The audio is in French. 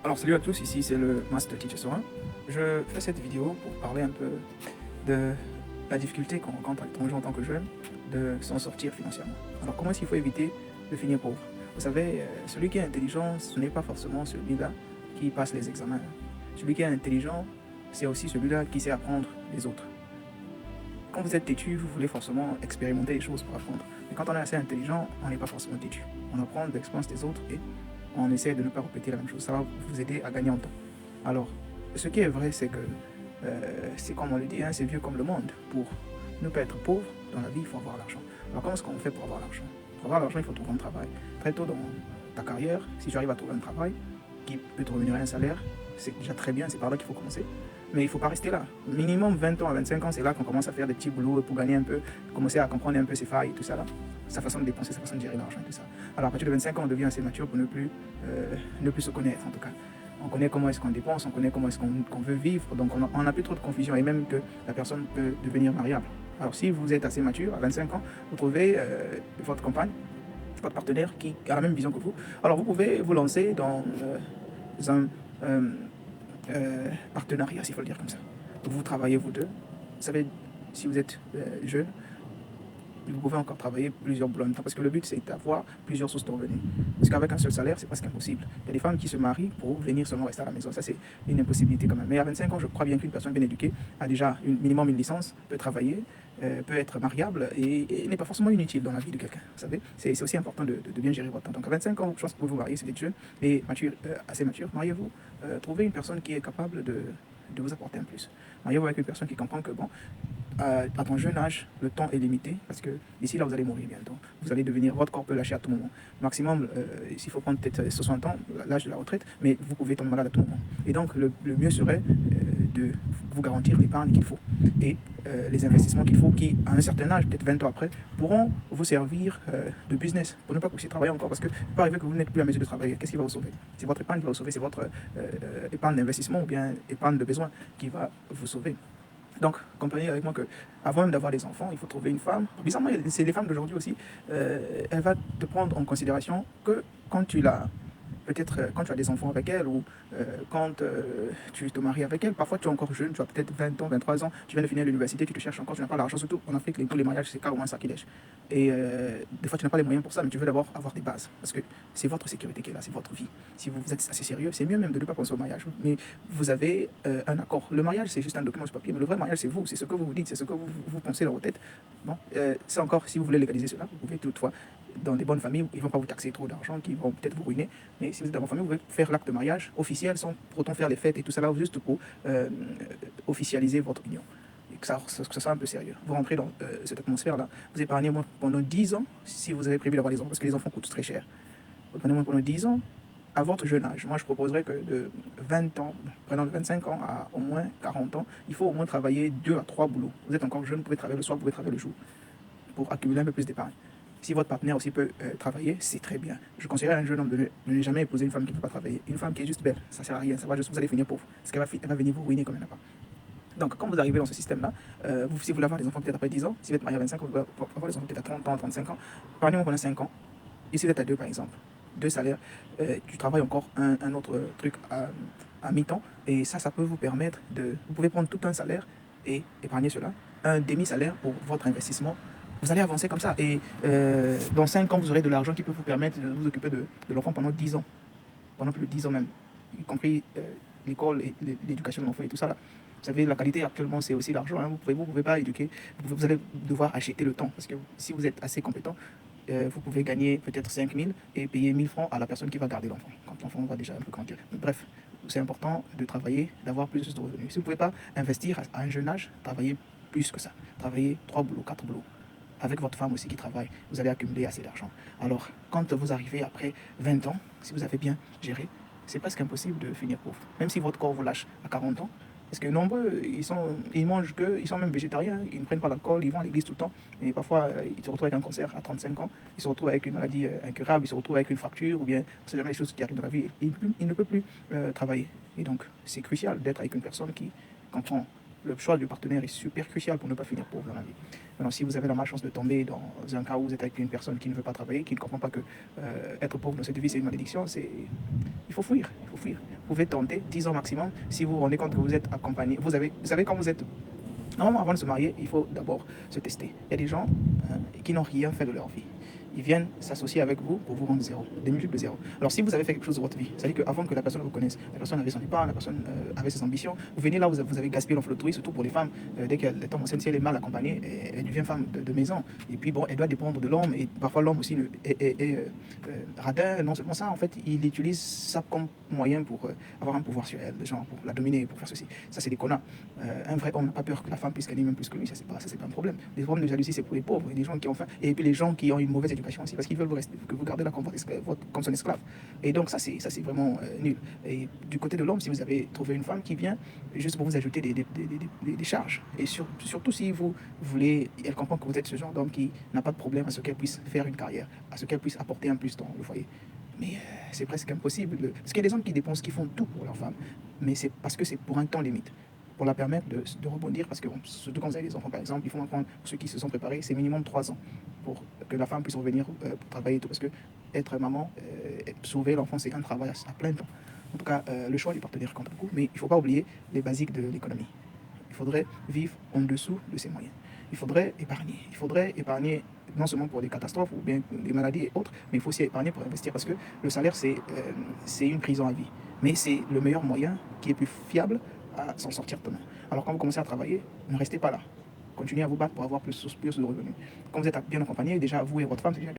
Alors salut à tous, ici c'est le Master Teacher Sorin. Je fais cette vidéo pour parler un peu de la difficulté qu'on rencontre à l'étranger en tant que jeune de s'en sortir financièrement. Alors comment est-ce qu'il faut éviter de finir pauvre? Vous savez, celui qui est intelligent, ce n'est pas forcément celui-là qui passe les examens. Celui qui est intelligent, c'est aussi celui-là qui sait apprendre les autres. Quand vous êtes têtu, vous voulez forcément expérimenter les choses pour apprendre. Mais quand on est assez intelligent, on n'est pas forcément têtu. On apprend de l'expérience des autres et on essaie de ne pas répéter la même chose. Ça va vous aider à gagner en temps. Alors, ce qui est vrai, c'est que c'est comme on le dit, hein, c'est vieux comme le monde. Pour ne pas être pauvre dans la vie, il faut avoir l'argent. Alors, comment est-ce qu'on fait pour avoir l'argent? Pour avoir l'argent, il faut trouver un travail. Très tôt dans ta carrière, si tu arrives à trouver un travail qui peut te rémunérer un salaire, c'est déjà très bien, c'est par là qu'il faut commencer. Mais il ne faut pas rester là. Minimum 20 ans à 25 ans, c'est là qu'on commence à faire des petits boulots pour gagner un peu, commencer à comprendre un peu ses failles et tout ça là. Sa façon de dépenser, sa façon de gérer l'argent et tout ça. Alors à partir de 25 ans, on devient assez mature pour ne plus se connaître en tout cas. On connaît comment est-ce qu'on dépense, on connaît comment est-ce qu'on veut vivre, donc on n'a plus trop de confusion et même que la personne peut devenir mariable. Alors si vous êtes assez mature, à 25 ans, vous trouvez votre compagne, votre partenaire qui a la même vision que vous. Alors vous pouvez vous lancer dans un partenariat, s'il faut le dire comme ça. Donc vous travaillez vous deux. Vous savez, si vous êtes jeune, vous pouvez encore travailler plusieurs boulots en même temps parce que le but c'est d'avoir plusieurs sources de revenus. Parce qu'avec un seul salaire, c'est presque impossible. Il y a des femmes qui se marient pour venir seulement rester à la maison. Ça, c'est une impossibilité quand même. Mais à 25 ans, je crois bien qu'une personne bien éduquée a déjà minimum une licence, peut travailler, peut être mariable et n'est pas forcément inutile dans la vie de quelqu'un. Vous savez, c'est aussi important de bien gérer votre temps. Donc à 25 ans, je pense que vous vous marier si vous êtes jeune et mature, assez mature. Mariez-vous, trouvez une personne qui est capable de vous apporter un plus. Mariez-vous avec une personne qui comprend que bon, à ton jeune âge, le temps est limité parce que d'ici là, vous allez mourir bientôt. Vous allez devenir, votre corps peut lâcher à tout moment. Maximum, s'il faut prendre peut-être 60 ans, l'âge de la retraite, mais vous pouvez tomber malade à tout moment. Et donc, le mieux serait de vous garantir l'épargne qu'il faut et les investissements qu'il faut qui, à un certain âge, peut-être 20 ans après, pourront vous servir de business pour ne pas pousser travailler encore parce que il peut arriver que vous n'êtes plus à mesure de travailler. Qu'est-ce qui va vous sauver? C'est votre épargne qui va vous sauver, c'est votre épargne d'investissement ou bien épargne de besoin qui va vous sauver. Donc, comprenez avec moi que avant même d'avoir des enfants, il faut trouver une femme. Bizarrement, c'est les femmes d'aujourd'hui aussi. Elle va te prendre en considération que quand tu l'as, peut-être quand tu as des enfants avec elle ou quand tu te maries avec elle, parfois tu es encore jeune, tu as peut-être 20 ans, 23 ans, tu viens de finir l'université, tu te cherches encore, tu n'as pas l'argent, surtout en Afrique, tous les mariages, c'est carrément ça qui lèche. Et des fois, tu n'as pas les moyens pour ça, mais tu veux d'abord avoir des bases parce que c'est votre sécurité qui est là, c'est votre vie. Si vous êtes assez sérieux, c'est mieux même de ne pas penser au mariage. Mais vous avez un accord. Le mariage, c'est juste un document sur papier, mais le vrai mariage, c'est vous, c'est ce que vous vous dites, c'est ce que vous pensez dans votre tête. Bon, c'est encore, si vous voulez légaliser cela, vous pouvez toutefois dans des bonnes familles, ils ne vont pas vous taxer trop d'argent, qui vont peut-être vous ruiner. Mais si vous êtes dans votre famille, vous pouvez faire l'acte de mariage officiel sans pour autant faire les fêtes et tout ça là, juste pour officialiser votre union. Et que ça soit un peu sérieux. Vous rentrez dans cette atmosphère-là, vous épargnez moins pendant 10 ans si vous avez prévu d'avoir des enfants, parce que les enfants coûtent très cher. Vous prenez moins pendant 10 ans à votre jeune âge. Moi, je proposerais que de 20 ans, prenant de 25 ans à au moins 40 ans, il faut au moins travailler 2 à 3 boulots. Vous êtes encore jeune, vous pouvez travailler le soir, vous pouvez travailler le jour pour accumuler un peu plus d'épargne. Si votre partenaire aussi peut travailler, c'est très bien. Je conseillerais à un jeune homme de ne jamais épouser une femme qui ne peut pas travailler. Une femme qui est juste belle, ça ne sert à rien. Ça va juste, vous allez finir pauvre. Parce qu'elle va venir vous ruiner comme elle n'a pas. Donc, quand vous arrivez dans ce système-là, si vous voulez avoir des enfants peut-être après 10 ans, si vous êtes marié à 25 ans, vous pouvez avoir des enfants peut-être à 30 ans, 35 ans, parlez-moi pendant 5 ans. Et si vous êtes à 2 par exemple, 2 salaires, tu travailles encore un autre truc à mi-temps. Et ça peut vous permettre de. Vous pouvez prendre tout un salaire et épargner cela, un demi-salaire pour votre investissement. Vous allez avancer comme ça. Et dans 5 ans, vous aurez de l'argent qui peut vous permettre de vous occuper de l'enfant pendant 10 ans. Pendant plus de 10 ans même. Y compris l'école et l'éducation de l'enfant et tout ça là. Vous savez, la qualité actuellement, c'est aussi l'argent. Hein. Vous pouvez pas éduquer. Vous allez devoir acheter le temps. Parce que si vous êtes assez compétent, vous pouvez gagner peut-être 5 000 et payer 1 000 francs à la personne qui va garder l'enfant. Quand l'enfant va déjà un peu grandir. Bref, c'est important de travailler, d'avoir plus de revenus. Si vous ne pouvez pas investir à un jeune âge, travaillez plus que ça. Travaillez 3 boulots, 4 boulots. Avec votre femme aussi qui travaille, vous allez accumuler assez d'argent. Alors, quand vous arrivez après 20 ans, si vous avez bien géré, c'est presque impossible de finir pauvre. Même si votre corps vous lâche à 40 ans, parce que nombreux, ils mangent que, ils sont même végétariens, ils ne prennent pas d'alcool, ils vont à l'église tout le temps, et parfois ils se retrouvent avec un cancer à 35 ans, ils se retrouvent avec une maladie incurable, ils se retrouvent avec une fracture, ou bien c'est jamais les choses qui arrivent dans la vie, il ne peut plus travailler. Et donc, c'est crucial d'être avec une personne qui comprend. Le choix du partenaire est super crucial pour ne pas finir pauvre dans la vie. Maintenant, si vous avez la malchance de tomber dans un cas où vous êtes avec une personne qui ne veut pas travailler, qui ne comprend pas que être pauvre dans cette vie, c'est une malédiction, il faut fuir. pouvez tenter 10 ans maximum. Si vous vous rendez compte que vous êtes accompagné, vous savez quand vous êtes... Normalement, avant de se marier, il faut d'abord se tester. Il y a des gens qui n'ont rien fait de leur vie. Ils viennent s'associer avec vous pour vous rendre zéro, des multiples zéro. Alors si vous avez fait quelque chose de votre vie, c'est-à-dire qu'avant que la personne vous connaisse, la personne avait son épargne, la personne avait ses ambitions, vous venez là, vous avez gaspillé l'enfant, surtout pour les femmes, dès qu'elle tombe enceinte, si elle est mal accompagnée, elle devient femme de maison. Et puis bon, elle doit dépendre de l'homme, et parfois l'homme aussi est radin. Non seulement ça, en fait, il utilise ça comme moyen pour avoir un pouvoir sur elle, genre pour la dominer, pour faire ceci. Ça, c'est des connards. Un vrai homme n'a pas peur que la femme puisse gagner même plus que lui, ça c'est pas un problème. Les problèmes de jalousie, c'est pour les pauvres, et les gens qui ont faim, et puis les gens qui ont une mauvaise éducation aussi, parce qu'ils veulent que vous gardez là comme son esclave. Et donc ça c'est vraiment nul. Et du côté de l'homme, si vous avez trouvé une femme qui vient juste pour vous ajouter des charges, et surtout si vous voulez, elle comprend que vous êtes ce genre d'homme qui n'a pas de problème à ce qu'elle puisse faire une carrière, à ce qu'elle puisse apporter un plus dans le foyer. Mais c'est presque impossible. Parce qu'il y a des hommes qui dépensent, qui font tout pour leur femme, mais c'est parce que c'est pour un temps limite, pour la permettre de rebondir, parce que surtout quand vous avez des enfants par exemple, il faut apprendre, pour ceux qui se sont préparés, c'est minimum 3 ans pour que la femme puisse revenir pour travailler et tout, parce que être maman, sauver l'enfant, c'est un travail à plein temps. En tout cas, le choix du partenaire compte beaucoup, mais il ne faut pas oublier les basiques de l'économie. Il faudrait vivre en dessous de ses moyens. Il faudrait épargner non seulement pour des catastrophes ou bien des maladies et autres, mais il faut aussi épargner pour investir, parce que le salaire, c'est une prison à vie. Mais c'est le meilleur moyen qui est plus fiable à s'en sortir demain. Alors quand vous commencez à travailler, ne restez pas là. Continuez à vous battre pour avoir plus de revenus. Quand vous êtes bien accompagné, déjà vous et votre femme, c'est déjà